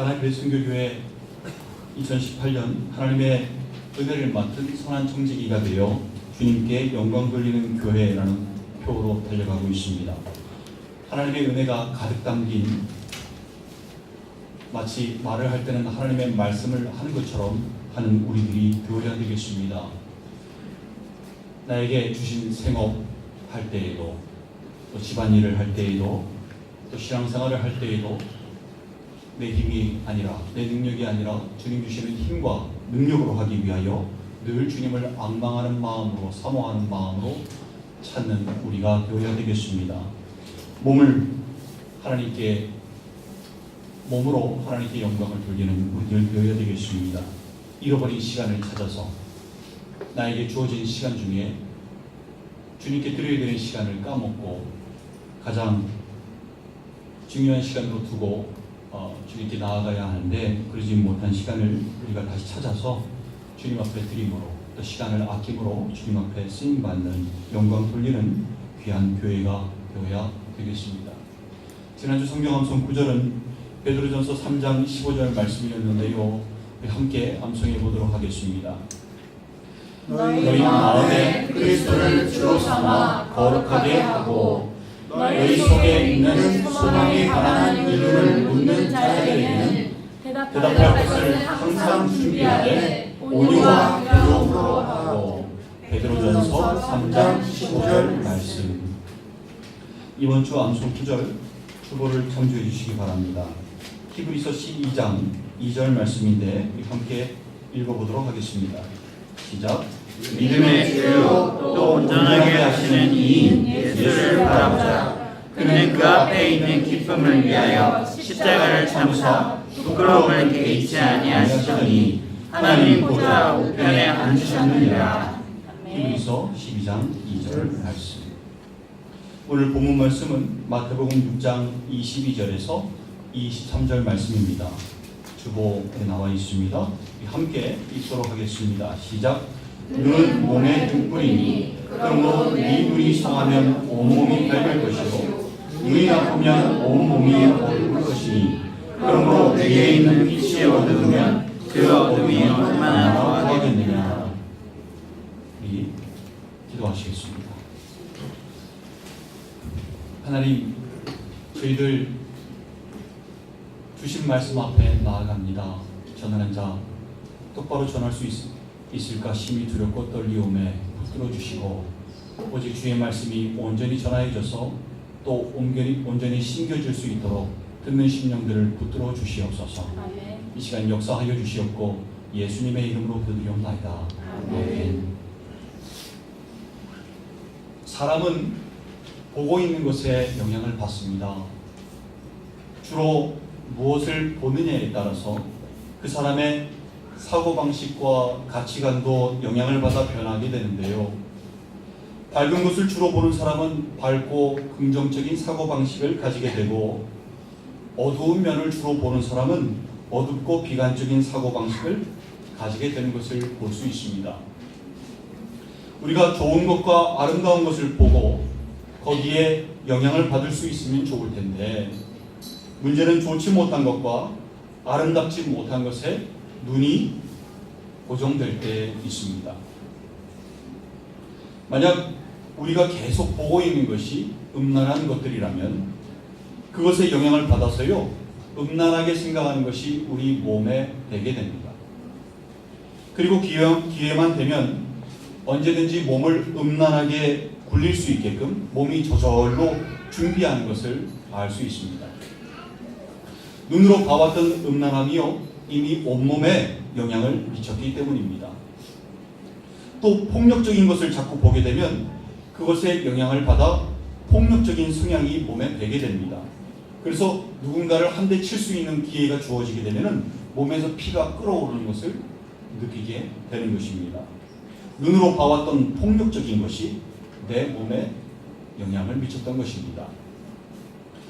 가나베 선교교회 2018년 하나님의 은혜를 맡은 선한 청지기가 되어 주님께 영광 돌리는 교회라는 표로 달려가고 있습니다. 하나님의 은혜가 가득 담긴, 마치 말을 할 때는 하나님의 말씀을 하는 것처럼 하는 우리들이 되어야 되겠습니다. 나에게 주신 생업 할 때에도, 또 집안일을 할 때에도, 또 신앙생활을 할 때에도 내 힘이 아니라, 내 능력이 아니라 주님 주시는 힘과 능력으로 하기 위하여 늘 주님을 앙망하는 마음으로, 사모하는 마음으로 찾는 우리가 되어야 되겠습니다. 몸으로 하나님께 영광을 돌리는 우리들 되어야 되겠습니다. 잃어버린 시간을 찾아서 나에게 주어진 시간 중에 주님께 드려야 되는 시간을 까먹고 가장 중요한 시간으로 두고 주님께 나아가야 하는데 그러지 못한 시간을 우리가 다시 찾아서 주님 앞에 드림으로, 또 시간을 아낌으로 주님 앞에 쓰임받는, 영광 돌리는 귀한 교회가 되어야 되겠습니다. 지난주 성경 암송 구절은 베드로전서 3장 15절 말씀이었는데요, 함께 암송해 보도록 하겠습니다. 너희 마음에 그리스도를 주로 삼아 거룩하게 하고 너희 속에 있는 소망에 관한 이유를 묻는 자들에게는 대답할 것을 항상 준비하되 온유와 배려로 하고. 베드로전서 3장 15절 말씀. 이번 주 암송 구절 주보를 참조해 주시기 바랍니다. 히브리서 12장 2절 말씀인데 함께 읽어보도록 하겠습니다. 시작. 믿음의 주요 또 온전하게 하시는 이인 예수를 바라보자. 그는 그 앞에 있는 기쁨을 위하여 십자가를 참으사 부끄러움을 개의치 아니하시더니 하나님 보좌 우편에 앉으셨느니라. 히브리서 12장 2절 말씀. 오늘 본문 말씀은 마태복음 6장 22절에서 23절 말씀입니다. 주보에 나와 있습니다. 함께 읽도록 하겠습니다. 시작. 눈은 몸의 등불이니 그러므로 네 눈이 성하면 온몸이 밝을 것이요 눈이 나쁘면 온몸이 어두울 것이니 그러므로 내게 있는 빛이 어두우면 그 어둠이 얼마나 더하겠느냐. 우리 기도하시겠습니다. 하나님, 저희들 주신 말씀 앞에 나아갑니다. 전하는 자 똑바로 전할 수 있을까 심히 두렵고 떨리움에 붙들어 주시고, 오직 주의 말씀이 온전히 전하여져서 또 온전히 심겨질 수 있도록 듣는 심령들을 붙들어 주시옵소서. 아멘. 이 시간 역사하여 주시옵고 예수님의 이름으로 기도드리옵나이다. 아멘. 사람은 보고 있는 것에 영향을 받습니다. 주로 무엇을 보느냐에 따라서 그 사람의 사고방식과 가치관도 영향을 받아 변하게 되는데요. 밝은 것을 주로 보는 사람은 밝고 긍정적인 사고방식을 가지게 되고, 어두운 면을 주로 보는 사람은 어둡고 비관적인 사고방식을 가지게 되는 것을 볼 수 있습니다. 우리가 좋은 것과 아름다운 것을 보고 거기에 영향을 받을 수 있으면 좋을 텐데, 문제는 좋지 못한 것과 아름답지 못한 것에 눈이 고정될 때 있습니다. 만약 우리가 계속 보고 있는 것이 음란한 것들이라면 그것에 영향을 받아서요, 음란하게 생각하는 것이 우리 몸에 배게 됩니다. 그리고 기회만 되면 언제든지 몸을 음란하게 굴릴 수 있게끔 몸이 저절로 준비하는 것을 알 수 있습니다. 눈으로 봐왔던 음란함이요, 이미 온몸에 영향을 미쳤기 때문입니다. 또 폭력적인 것을 자꾸 보게 되면 그것에 영향을 받아 폭력적인 성향이 몸에 배게 됩니다. 그래서 누군가를 한 대 칠 수 있는 기회가 주어지게 되면 몸에서 피가 끓어오르는 것을 느끼게 되는 것입니다. 눈으로 봐왔던 폭력적인 것이 내 몸에 영향을 미쳤던 것입니다.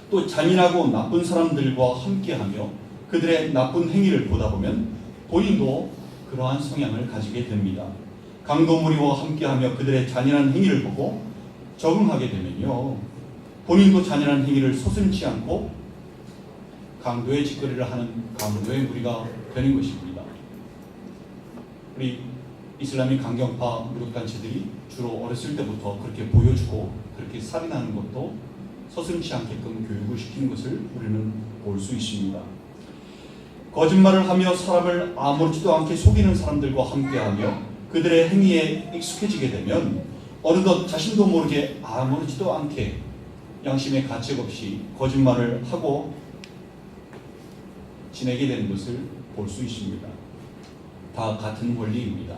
또 잔인하고 나쁜 사람들과 함께하며 그들의 나쁜 행위를 보다 보면 본인도 그러한 성향을 가지게 됩니다. 강도무리와 함께하며 그들의 잔인한 행위를 보고 적응하게 되면요, 본인도 잔인한 행위를 서슴지 않고 강도의 짓거리를 하는 강도의 무리가 되는 것입니다. 우리 이슬람의 강경파 무력단체들이 주로 어렸을 때부터 그렇게 보여주고 그렇게 살인하는 것도 서슴지 않게끔 교육을 시키는 것을 우리는 볼 수 있습니다. 거짓말을 하며 사람을 아무렇지도 않게 속이는 사람들과 함께하며 그들의 행위에 익숙해지게 되면 어느덧 자신도 모르게 아무렇지도 않게 양심의 가책 없이 거짓말을 하고 지내게 되는 것을 볼 수 있습니다. 다 같은 원리입니다.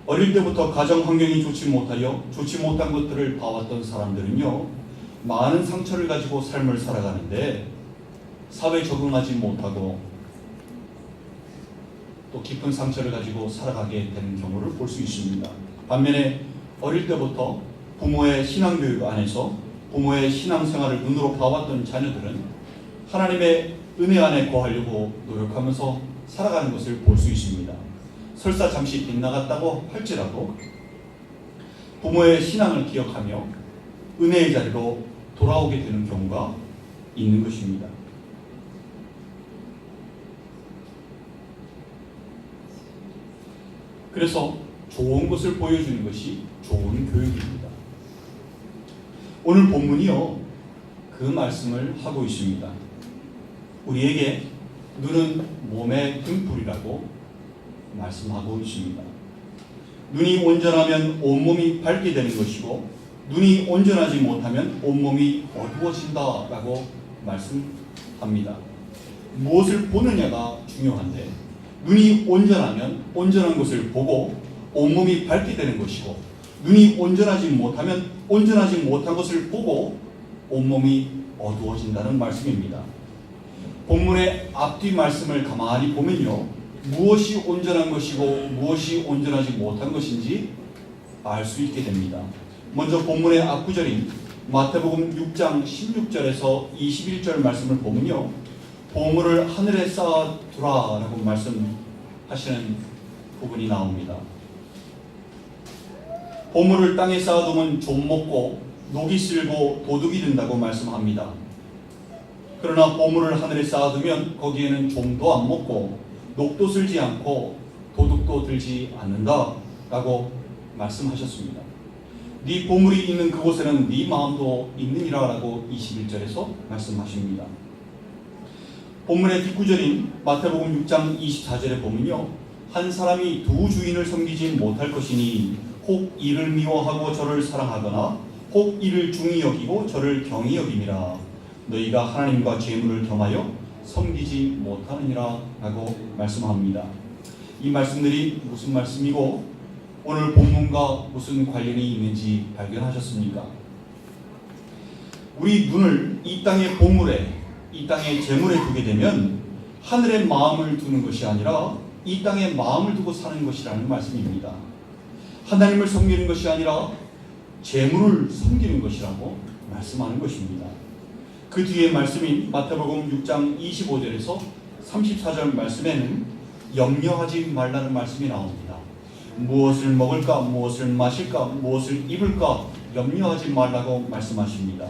어릴 때부터 가정 환경이 좋지 못한 것들을 봐왔던 사람들은요, 많은 상처를 가지고 삶을 살아가는데 사회에 적응하지 못하고 또 깊은 상처를 가지고 살아가게 되는 경우를 볼 수 있습니다. 반면에 어릴 때부터 부모의 신앙교육 안에서 부모의 신앙생활을 눈으로 봐왔던 자녀들은 하나님의 은혜 안에 거하려고 노력하면서 살아가는 것을 볼 수 있습니다. 설사 잠시 빗나갔다고 할지라도 부모의 신앙을 기억하며 은혜의 자리로 돌아오게 되는 경우가 있는 것입니다. 그래서 좋은 것을 보여주는 것이 좋은 교육입니다. 오늘 본문이요, 그 말씀을 하고 있습니다. 우리에게 눈은 몸의 등불이라고 말씀하고 있습니다. 눈이 온전하면 온몸이 밝게 되는 것이고 눈이 온전하지 못하면 온몸이 어두워진다라고 말씀합니다. 무엇을 보느냐가 중요한데 눈이 온전하면 온전한 것을 보고 온몸이 밝게 되는 것이고 눈이 온전하지 못하면 온전하지 못한 것을 보고 온몸이 어두워진다는 말씀입니다. 본문의 앞뒤 말씀을 가만히 보면요, 무엇이 온전한 것이고 무엇이 온전하지 못한 것인지 알 수 있게 됩니다. 먼저 본문의 앞구절인 마태복음 6장 16절에서 21절 말씀을 보면요, 보물을 하늘에 쌓아두라 라고 말씀하시는 부분이 나옵니다. 보물을 땅에 쌓아두면 좀 먹고 녹이 슬고 도둑이 된다고 말씀합니다. 그러나 보물을 하늘에 쌓아두면 거기에는 좀도 안 먹고 녹도 슬지 않고 도둑도 들지 않는다 라고 말씀하셨습니다. 네 보물이 있는 그곳에는 네 마음도 있느니라 라고 21절에서 말씀하십니다. 본문의 뒷구절인 마태복음 6장 24절에 보면요, 한 사람이 두 주인을 섬기지 못할 것이니 혹 이를 미워하고 저를 사랑하거나 혹 이를 중히 여기고 저를 경히 여김이라. 너희가 하나님과 재물을 겸하여 섬기지 못하느니라 라고 말씀합니다. 이 말씀들이 무슨 말씀이고 오늘 본문과 무슨 관련이 있는지 발견하셨습니까? 우리 눈을 이 땅의 보물에, 이 땅의 재물에 두게 되면 하늘에 마음을 두는 것이 아니라 이 땅에 마음을 두고 사는 것이라는 말씀입니다. 하나님을 섬기는 것이 아니라 재물을 섬기는 것이라고 말씀하는 것입니다. 그 뒤에 말씀인 마태복음 6장 25절에서 34절 말씀에는 염려하지 말라는 말씀이 나옵니다. 무엇을 먹을까, 무엇을 마실까, 무엇을 입을까 염려하지 말라고 말씀하십니다.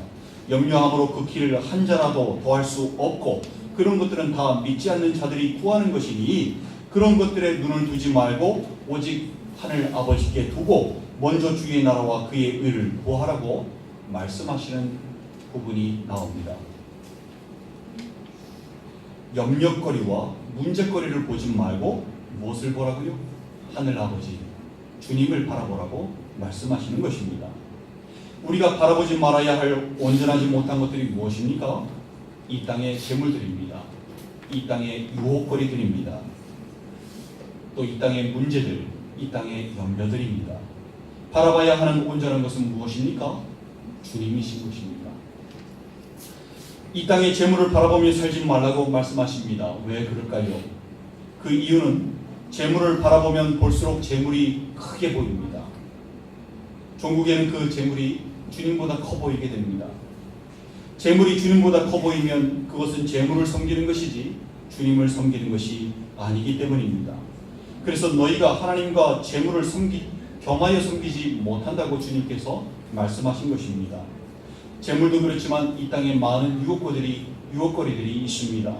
염려함으로 그 길을 한 자라도 더할 수 없고 그런 것들은 다 믿지 않는 자들이 구하는 것이니 그런 것들에 눈을 두지 말고 오직 하늘 아버지께 두고 먼저 주의 나라와 그의 의를 구하라고 말씀하시는 부분이 나옵니다. 염려거리와 문제거리를 보지 말고 무엇을 보라고요? 하늘 아버지 주님을 바라보라고 말씀하시는 것입니다. 우리가 바라보지 말아야 할 온전하지 못한 것들이 무엇입니까? 이 땅의 재물들입니다. 이 땅의 유혹거리들입니다. 또 이 땅의 문제들, 이 땅의 염려들입니다. 바라봐야 하는 온전한 것은 무엇입니까? 주님이신 것입니다. 이 땅의 재물을 바라보며 살지 말라고 말씀하십니다. 왜 그럴까요? 그 이유는 재물을 바라보면 볼수록 재물이 크게 보입니다. 종국에는 그 재물이 주님보다 커 보이게 됩니다. 재물이 주님보다 커 보이면 그것은 재물을 섬기는 것이지 주님을 섬기는 것이 아니기 때문입니다. 그래서 너희가 하나님과 재물을 겸하여 섬기지 못한다고 주님께서 말씀하신 것입니다. 재물도 그렇지만 이 땅에 많은 유혹거리들이 있습니다.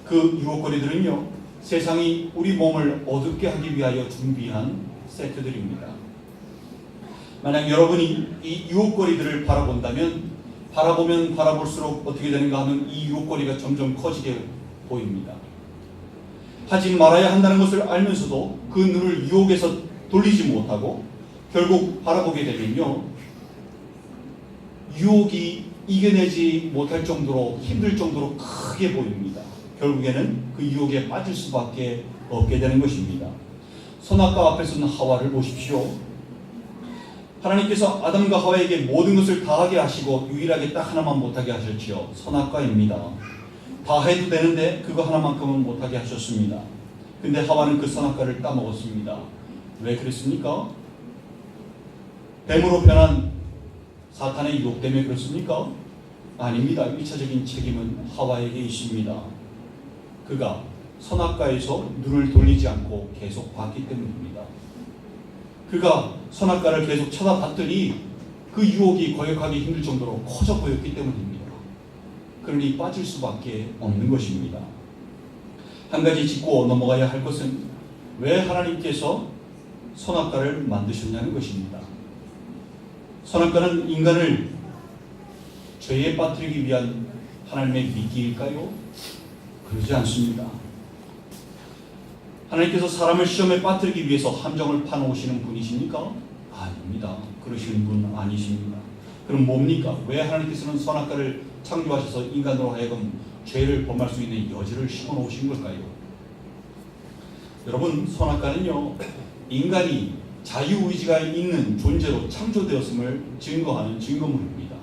그 유혹거리들은요, 세상이 우리 몸을 어둡게 하기 위하여 준비한 세트들입니다. 만약 여러분이 이 유혹거리들을 바라보면 바라볼수록 어떻게 되는가 하면 이 유혹거리가 점점 커지게 보입니다. 하지 말아야 한다는 것을 알면서도 그 눈을 유혹에서 돌리지 못하고 결국 바라보게 되면요, 유혹이 이겨내지 못할 정도로 힘들 정도로 크게 보입니다. 결국에는 그 유혹에 빠질 수밖에 없게 되는 것입니다. 선악과 앞에 선 하와를 보십시오. 하나님께서 아담과 하와에게 모든 것을 다 하게 하시고 유일하게 딱 하나만 못하게 하셨지요. 선악과입니다. 다 해도 되는데 그거 하나만큼은 못하게 하셨습니다. 근데 하와는 그 선악과를 따먹었습니다. 왜 그랬습니까? 뱀으로 변한 사탄의 유혹 때문에 그렇습니까? 아닙니다. 1차적인 책임은 하와에게 있습니다. 그가 선악과에서 눈을 돌리지 않고 계속 봤기 때문입니다. 그가 선악과를 계속 쳐다봤더니 그 유혹이 거역하기 힘들 정도로 커져 보였기 때문입니다. 그러니 빠질 수밖에 없는 것입니다. 한 가지 짚고 넘어가야 할 것은 왜 하나님께서 선악과를 만드셨냐는 것입니다. 선악과는 인간을 죄에 빠뜨리기 위한 하나님의 미끼일까요? 그러지 않습니다. 하나님께서 사람을 시험에 빠뜨리기 위해서 함정을 파놓으시는 분이십니까? 아닙니다. 그러시는 분 아니십니다. 그럼 뭡니까? 왜 하나님께서는 선악과를 창조하셔서 인간으로 하여금 죄를 범할 수 있는 여지를 심어놓으신 걸까요? 여러분, 선악과는요, 인간이 자유의지가 있는 존재로 창조되었음을 증거하는 증거물입니다.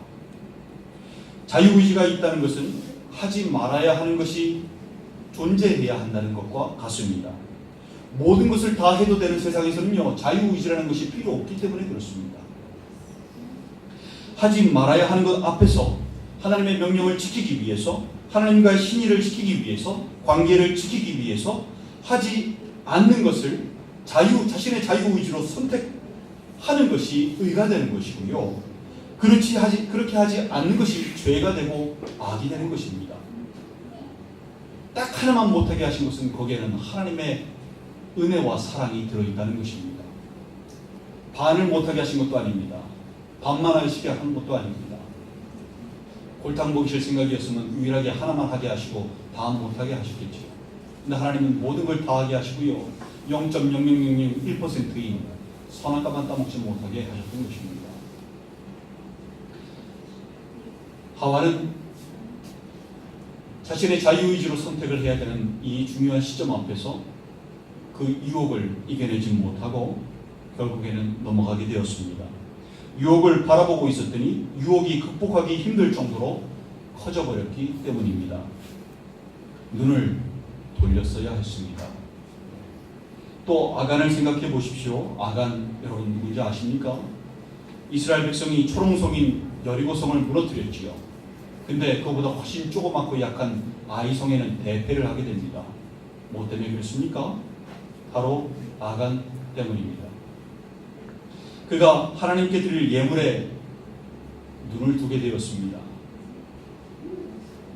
자유의지가 있다는 것은 하지 말아야 하는 것이 존재해야 한다는 것과 같습니다. 모든 것을 다 해도 되는 세상에서는요, 자유의지라는 것이 필요 없기 때문에 그렇습니다. 하지 말아야 하는 것 앞에서 하나님의 명령을 지키기 위해서, 하나님과의 신의를 지키기 위해서, 관계를 지키기 위해서 하지 않는 것을 자신의 자유의지로 선택하는 것이 의가 되는 것이고요. 그렇게 하지 않는 것이 죄가 되고 악이 되는 것입니다. 딱 하나만 못하게 하신 것은 거기에는 하나님의 은혜와 사랑이 들어있다는 것입니다. 반을 못하게 하신 것도 아닙니다. 반만 하시게 한 것도 아닙니다. 골탕 먹이실 생각이었으면 유일하게 하나만 하게 하시고 반 못하게 하셨겠죠. 근데 하나님은 모든 걸 다 하게 하시고요, 0.0001%인 선악과만 따먹지 못하게 하셨던 것입니다. 하와는 자신의 자유의지로 선택을 해야 되는 이 중요한 시점 앞에서 그 유혹을 이겨내지 못하고 결국에는 넘어가게 되었습니다. 유혹을 바라보고 있었더니 유혹이 극복하기 힘들 정도로 커져버렸기 때문입니다. 눈을 돌렸어야 했습니다. 또 아간을 생각해 보십시오. 아간, 여러분 누군지 아십니까? 이스라엘 백성이 초롱성인 여리고성을 무너뜨렸지요. 근데 그보다 훨씬 조그맣고 약한 아이성에는 대패를 하게 됩니다. 뭐 때문에 그렇습니까? 바로 아간 때문입니다. 그가 하나님께 드릴 예물에 눈을 두게 되었습니다.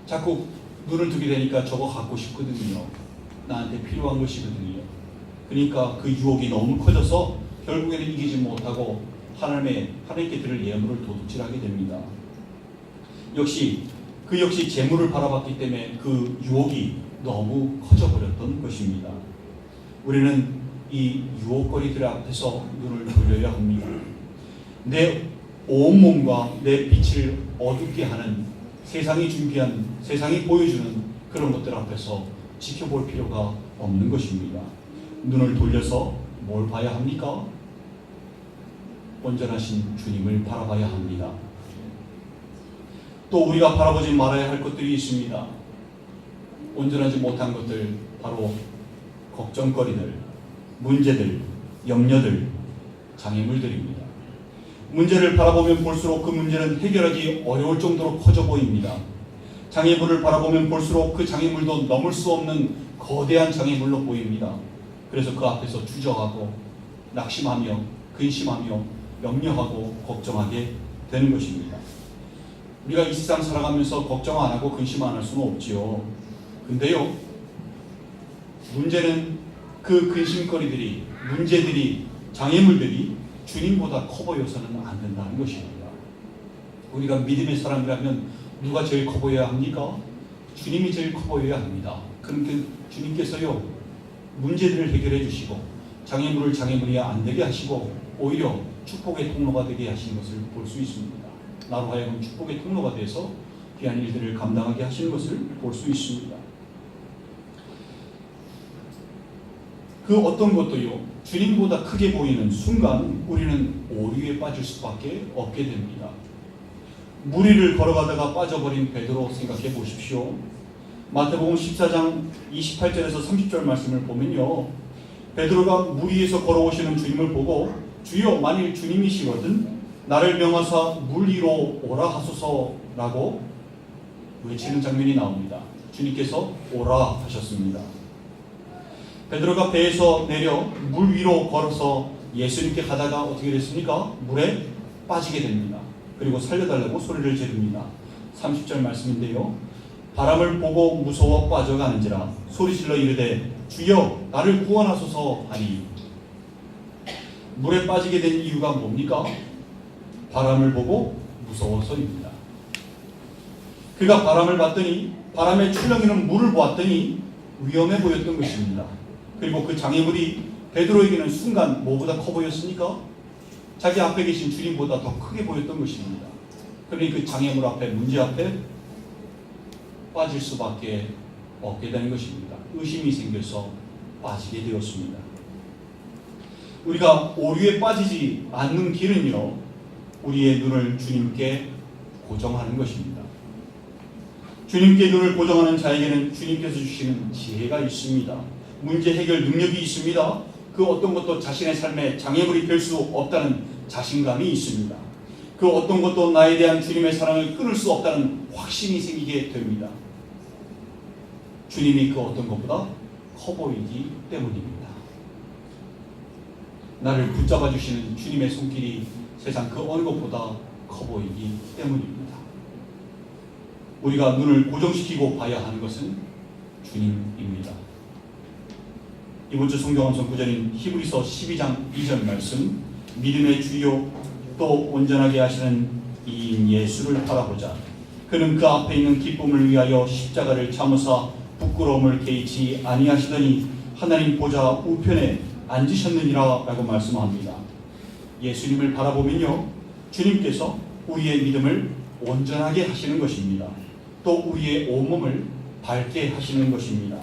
자꾸 눈을 두게 되니까 저거 갖고 싶거든요. 나한테 필요한 것이거든요. 그러니까 그 유혹이 너무 커져서 결국에는 이기지 못하고 하나님께 드릴 예물을 도둑질하게 됩니다. 역시 재물을 바라봤기 때문에 그 유혹이 너무 커져버렸던 것입니다. 우리는 이 유혹거리들 앞에서 눈을 돌려야 합니다. 내 온몸과 내 빛을 어둡게 하는 세상이 보여주는 그런 것들 앞에서 지켜볼 필요가 없는 것입니다. 눈을 돌려서 뭘 봐야 합니까? 온전하신 주님을 바라봐야 합니다. 또 우리가 바라보지 말아야 할 것들이 있습니다. 온전하지 못한 것들, 바로 걱정거리들, 문제들, 염려들, 장애물들입니다. 문제를 바라보면 볼수록 그 문제는 해결하기 어려울 정도로 커져 보입니다. 장애물을 바라보면 볼수록 그 장애물도 넘을 수 없는 거대한 장애물로 보입니다. 그래서 그 앞에서 주저하고 낙심하며 근심하며 염려하고 걱정하게 되는 것입니다. 우리가 이 세상 살아가면서 걱정 안 하고 근심 안 할 수는 없지요. 근데요, 문제는 그 근심거리들이, 문제들이, 장애물들이 주님보다 커 보여서는 안 된다는 것입니다. 우리가 믿음의 사람이라면 누가 제일 커 보여야 합니까? 주님이 제일 커 보여야 합니다. 그러니까 주님께서요, 문제들을 해결해 주시고 장애물을 장애물이 안 되게 하시고 오히려 축복의 통로가 되게 하시는 것을 볼 수 있습니다. 나로 하여금 축복의 통로가 돼서 귀한 일들을 감당하게 하시는 것을 볼 수 있습니다. 그 어떤 것도요, 주님보다 크게 보이는 순간 우리는 오류에 빠질 수밖에 없게 됩니다. 물 위를 걸어가다가 빠져버린 베드로 생각해 보십시오. 마태복음 14장 28절에서 30절 말씀을 보면요, 베드로가 물 위에서 걸어오시는 주님을 보고 주여 만일 주님이시거든 나를 명하사 물 위로 오라 하소서라고 외치는 장면이 나옵니다. 주님께서 오라 하셨습니다. 베드로가 배에서 내려 물 위로 걸어서 예수님께 가다가 어떻게 됐습니까? 물에 빠지게 됩니다. 그리고 살려달라고 소리를 지릅니다. 30절 말씀인데요, 바람을 보고 무서워 빠져가는지라 소리질러 이르되 주여 나를 구원하소서 하니, 물에 빠지게 된 이유가 뭡니까? 바람을 보고 무서워서입니다. 그가 바람을 봤더니, 바람에 출렁이는 물을 보았더니 위험해 보였던 것입니다. 그리고 그 장애물이 베드로에게는 순간 뭐보다 커 보였습니까? 자기 앞에 계신 주님보다 더 크게 보였던 것입니다. 그러니 그 장애물 앞에, 문제 앞에 빠질 수밖에 없게 되는 것입니다. 의심이 생겨서 빠지게 되었습니다. 우리가 오류에 빠지지 않는 길은요, 우리의 눈을 주님께 고정하는 것입니다. 주님께 눈을 고정하는 자에게는 주님께서 주시는 지혜가 있습니다. 문제 해결 능력이 있습니다. 그 어떤 것도 자신의 삶에 장애물이 될 수 없다는 자신감이 있습니다. 그 어떤 것도 나에 대한 주님의 사랑을 끊을 수 없다는 확신이 생기게 됩니다. 주님이 그 어떤 것보다 커 보이기 때문입니다. 나를 붙잡아 주시는 주님의 손길이 세상 그 어느 것보다 커 보이기 때문입니다. 우리가 눈을 고정시키고 봐야 하는 것은 주님입니다. 이번 주 성경 암송 구절인 히브리서 12장 2절 말씀, 믿음의 주요 또 온전하게 하시는 이인 예수를 바라보자. 그는 그 앞에 있는 기쁨을 위하여 십자가를 참으사 부끄러움을 개의치 아니하시더니 하나님 보좌 우편에 앉으셨느니라 라고 말씀합니다. 예수님을 바라보면요, 주님께서 우리의 믿음을 온전하게 하시는 것입니다. 또 우리의 온몸을 밝게 하시는 것입니다.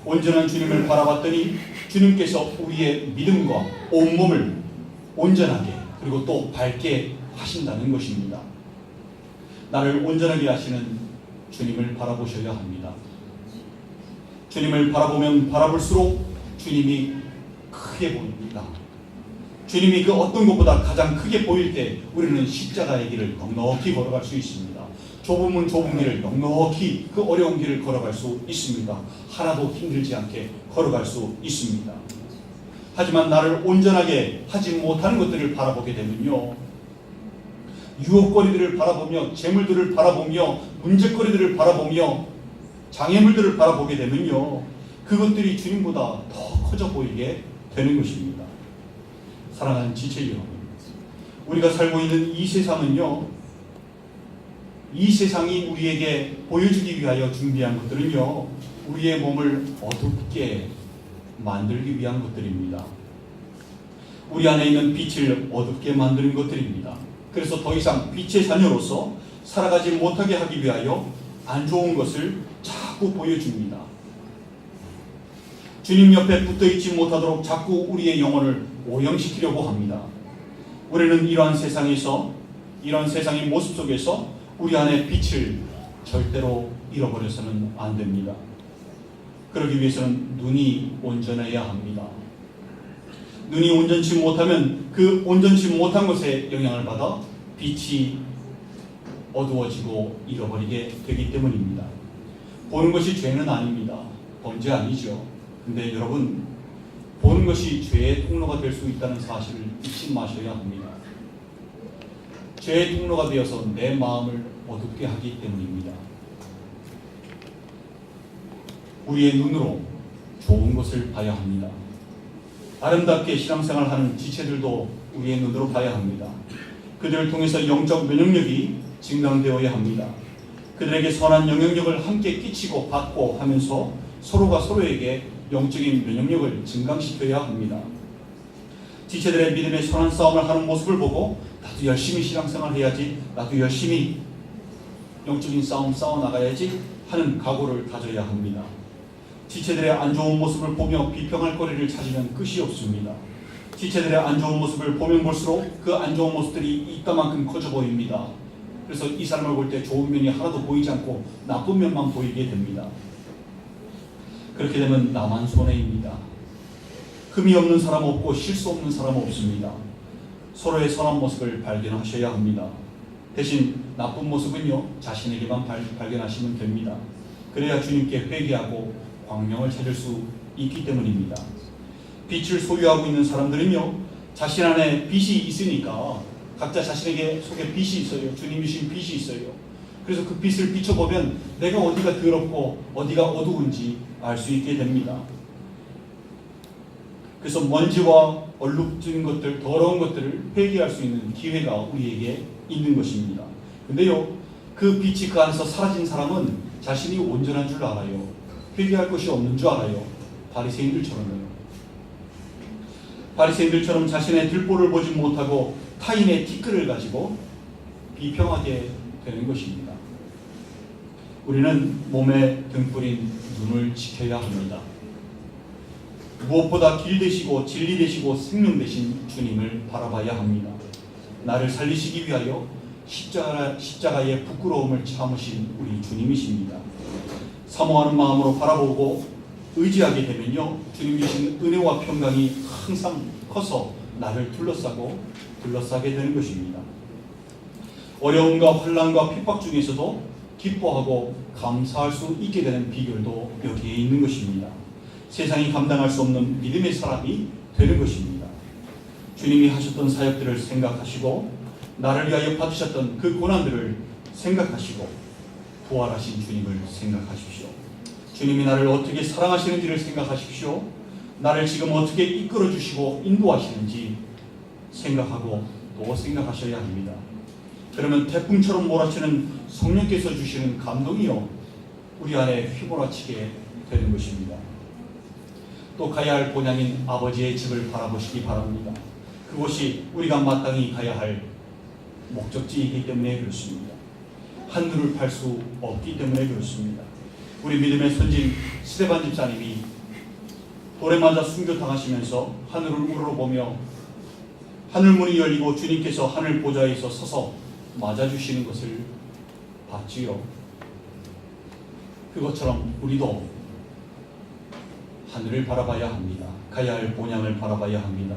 온전한 주님을 바라봤더니 주님께서 우리의 믿음과 온몸을 온전하게 그리고 또 밝게 하신다는 것입니다. 나를 온전하게 하시는 주님을 바라보셔야 합니다. 주님을 바라보면 바라볼수록 주님이 크게 보입니다. 주님이 그 어떤 것보다 가장 크게 보일 때 우리는 십자가의 길을 넉넉히 걸어갈 수 있습니다. 좁으면 좁은 길을 넉넉히 그 어려운 길을 걸어갈 수 있습니다. 하나도 힘들지 않게 걸어갈 수 있습니다. 하지만 나를 온전하게 하지 못하는 것들을 바라보게 되면요, 유혹거리들을 바라보며 재물들을 바라보며 문제거리들을 바라보며 장애물들을 바라보게 되면요, 그것들이 주님보다 더 커져 보이게 되는 것입니다. 사랑하는 지체 여러분, 우리가 살고 있는 이 세상은요, 이 세상이 우리에게 보여주기 위하여 준비한 것들은요, 우리의 몸을 어둡게 만들기 위한 것들입니다. 우리 안에 있는 빛을 어둡게 만드는 것들입니다. 그래서 더 이상 빛의 자녀로서 살아가지 못하게 하기 위하여 안 좋은 것을 자꾸 보여줍니다. 주님 옆에 붙어있지 못하도록 자꾸 우리의 영혼을 오염시키려고 합니다. 우리는 이러한 세상에서, 이런 세상의 모습 속에서 우리 안에 빛을 절대로 잃어버려서는 안 됩니다. 그러기 위해서는 눈이 온전해야 합니다. 눈이 온전치 못하면 그 온전치 못한 것에 영향을 받아 빛이 어두워지고 잃어버리게 되기 때문입니다. 보는 것이 죄는 아닙니다. 범죄 아니죠. 근데 여러분, 보는 것이 죄의 통로가 될 수 있다는 사실을 잊지 마셔야 합니다. 죄의 통로가 되어서 내 마음을 어둡게 하기 때문입니다. 우리의 눈으로 좋은 것을 봐야 합니다. 아름답게 신앙생활하는 지체들도 우리의 눈으로 봐야 합니다. 그들을 통해서 영적 면역력이 증강되어야 합니다. 그들에게 선한 영향력을 함께 끼치고 받고 하면서 서로가 서로에게 영적인 면역력을 증강시켜야 합니다. 지체들의 믿음의 선한 싸움을 하는 모습을 보고 나도 열심히 신앙생활 해야지, 나도 열심히 영적인 싸움 싸워나가야지 하는 각오를 가져야 합니다. 지체들의 안 좋은 모습을 보며 비평할 거리를 찾으면 끝이 없습니다. 지체들의 안 좋은 모습을 보면 볼수록 그 안 좋은 모습들이 이따만큼 커져 보입니다. 그래서 이 사람을 볼 때 좋은 면이 하나도 보이지 않고 나쁜 면만 보이게 됩니다. 그렇게 되면 나만 손해입니다. 흠이 없는 사람 없고 실수 없는 사람 없습니다. 서로의 선한 모습을 발견하셔야 합니다. 대신 나쁜 모습은요, 자신에게만 발견하시면 됩니다. 그래야 주님께 회개하고 광명을 찾을 수 있기 때문입니다. 빛을 소유하고 있는 사람들은요, 자신 안에 빛이 있으니까 각자 자신에게 속에 빛이 있어요. 주님 주신 빛이 있어요. 그래서 그 빛을 비춰보면 내가 어디가 더럽고 어디가 어두운지 알 수 있게 됩니다. 그래서 먼지와 얼룩진 것들, 더러운 것들을 회개할 수 있는 기회가 우리에게 있는 것입니다. 근데요, 그 빛이 그 안에서 사라진 사람은 자신이 온전한 줄 알아요. 회개할 것이 없는 줄 알아요. 바리새인들처럼요. 바리새인들처럼 자신의 들보를 보지 못하고 타인의 티끌을 가지고 비평하게 되는 것입니다. 우리는 몸에 등불인 눈을 지켜야 합니다. 무엇보다 길 되시고 진리 되시고 생명 되신 주님을 바라봐야 합니다. 나를 살리시기 위하여 십자가의 부끄러움을 참으신 우리 주님이십니다. 사모하는 마음으로 바라보고 의지하게 되면요, 주님 주신 은혜와 평강이 항상 커서 나를 둘러싸게 되는 것입니다. 어려움과 환난과 핍박 중에서도 기뻐하고 감사할 수 있게 되는 비결도 여기에 있는 것입니다. 세상이 감당할 수 없는 믿음의 사람이 되는 것입니다. 주님이 하셨던 사역들을 생각하시고 나를 위하여 받으셨던 그 고난들을 생각하시고 부활하신 주님을 생각하십시오. 주님이 나를 어떻게 사랑하시는지를 생각하십시오. 나를 지금 어떻게 이끌어 주시고 인도하시는지 생각하고 또 생각하셔야 합니다. 그러면 태풍처럼 몰아치는 성령께서 주시는 감동이요, 우리 안에 휘몰아치게 되는 것입니다. 또 가야 할 본향인 아버지의 집을 바라보시기 바랍니다. 그곳이 우리가 마땅히 가야 할 목적지이기 때문에 그렇습니다. 한눈을 팔 수 없기 때문에 그렇습니다. 우리 믿음의 선진 스데반 집사님이 돌에 맞아 순교당하시면서 하늘을 우러러보며 하늘문이 열리고 주님께서 하늘 보좌에서 서서 맞아주시는 것을 봤지요. 그것처럼 우리도 하늘을 바라봐야 합니다. 가야 할 본향을 바라봐야 합니다.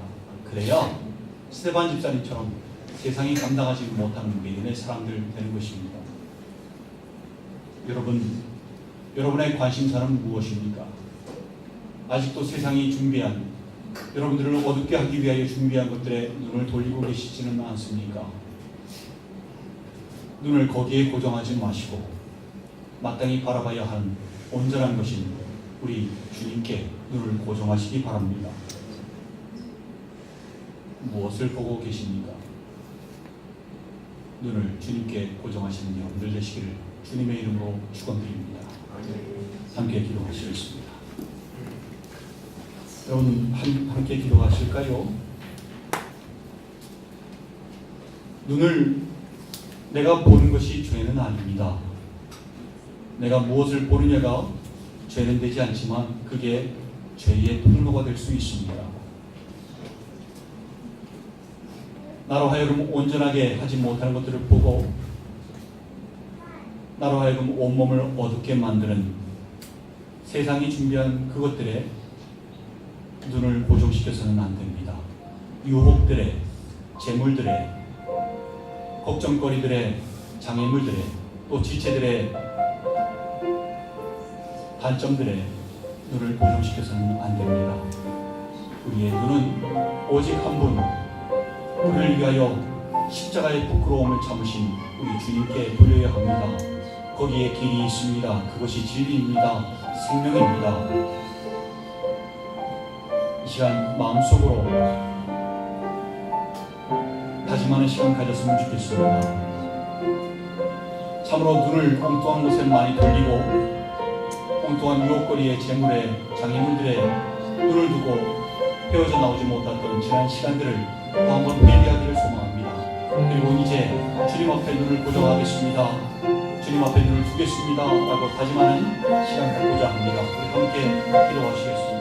그래야 스데반 집사님처럼 세상이 감당하지 못하는 믿음의 사람들 되는 것입니다. 여러분의 관심사는 무엇입니까? 아직도 세상이 준비한, 여러분들을 어둡게 하기 위하여 준비한 것들에 눈을 돌리고 계시지는 않습니까? 눈을 거기에 고정하지 마시고 마땅히 바라봐야 하는 온전한 것인 우리 주님께 눈을 고정하시기 바랍니다. 무엇을 보고 계십니까? 눈을 주님께 고정하시는 여러분들 되시기를 주님의 이름으로 축원드립니다. 함께 기도하시겠습니다. 여러분 함께 기도하실까요? 눈을 내가 보는 것이 죄는 아닙니다. 내가 무엇을 보느냐가 죄는 되지 않지만 그게 죄의 통로가 될 수 있습니다. 나로 하여금 온전하게 하지 못하는 것들을 보고 나로 하여금 온몸을 어둡게 만드는 세상이 준비한 그것들에 눈을 고정시켜서는 안 됩니다. 유혹들에, 재물들에, 걱정거리들에, 장애물들에, 또 지체들의 단점들에 눈을 고정시켜서는 안 됩니다. 우리의 눈은 오직 한 분, 우리를 위하여 십자가의 부끄러움을 참으신 우리 주님께 돌려야 합니다. 거기에 길이 있습니다. 그것이 진리입니다. 생명입니다. 이 시간 마음속으로 다짐하는 시간 가졌으면 좋겠습니다. 참으로 눈을 엉뚱한 곳에 많이 돌리고 엉뚱한 유혹거리의 재물에 장애물들의 눈을 두고 헤어져 나오지 못했던 지난 시간들을 또 한번 회개하기를 소망합니다. 그리고 이제 주님 앞에 눈을 고정하겠습니다. 주님 앞에 눈을 두겠습니다 라고 다짐하는 시간 갖고자 합니다. 우리 함께 기도하시겠습니다.